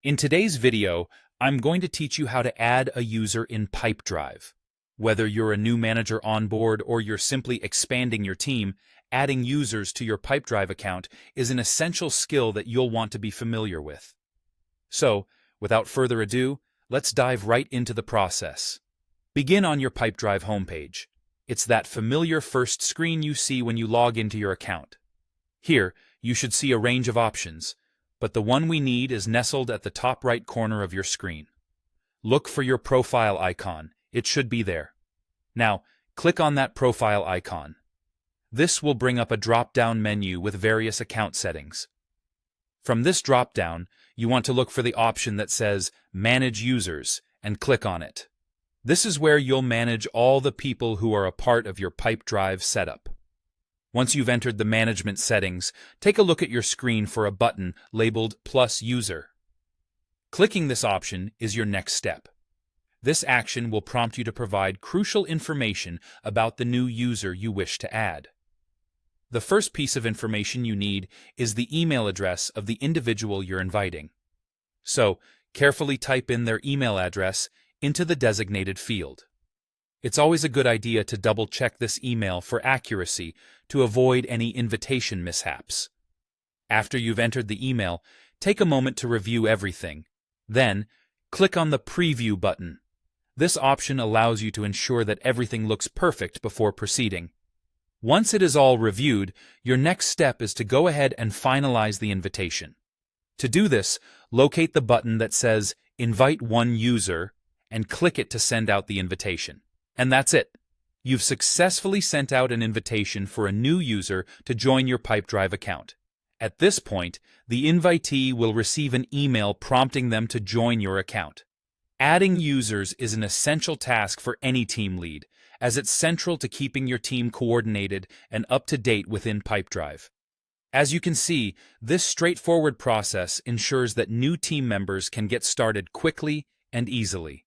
In today's video, I'm going to teach you how to add a user in Pipedrive. Whether you're a new manager on board or you're simply expanding your team, adding users to your Pipedrive account is an essential skill that you'll want to be familiar with. So, without further ado, let's dive right into the process. Begin on your Pipedrive homepage. It's that familiar first screen you see when you log into your account. Here, you should see a range of options, but the one we need is nestled at the top right corner of your screen. Look for your profile icon. It should be there. Now, click on that profile icon. This will bring up a drop-down menu with various account settings. From this drop-down, you want to look for the option that says Manage Users and click on it. This is where you'll manage all the people who are a part of your Pipedrive setup. Once you've entered the management settings, take a look at your screen for a button labeled Plus User. Clicking this option is your next step. This action will prompt you to provide crucial information about the new user you wish to add. The first piece of information you need is the email address of the individual you're inviting. So, carefully type in their email address into the designated field. It's always a good idea to double-check this email for accuracy to avoid any invitation mishaps. After you've entered the email, take a moment to review everything. Then, click on the Preview button. This option allows you to ensure that everything looks perfect before proceeding. Once it is all reviewed, your next step is to go ahead and finalize the invitation. To do this, locate the button that says Invite One User and click it to send out the invitation. And that's it. You've successfully sent out an invitation for a new user to join your Pipedrive account. At this point, the invitee will receive an email prompting them to join your account. Adding users is an essential task for any team lead, as it's central to keeping your team coordinated and up to date within Pipedrive. As you can see, this straightforward process ensures that new team members can get started quickly and easily.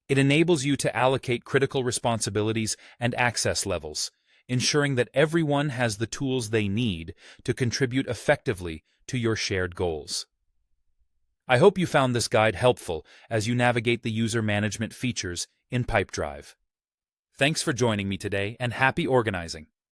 It enables you to allocate critical responsibilities and access levels, ensuring that everyone has the tools they need to contribute effectively to your shared goals. I hope you found this guide helpful as you navigate the user management features in Pipedrive. Thanks for joining me today, and happy organizing!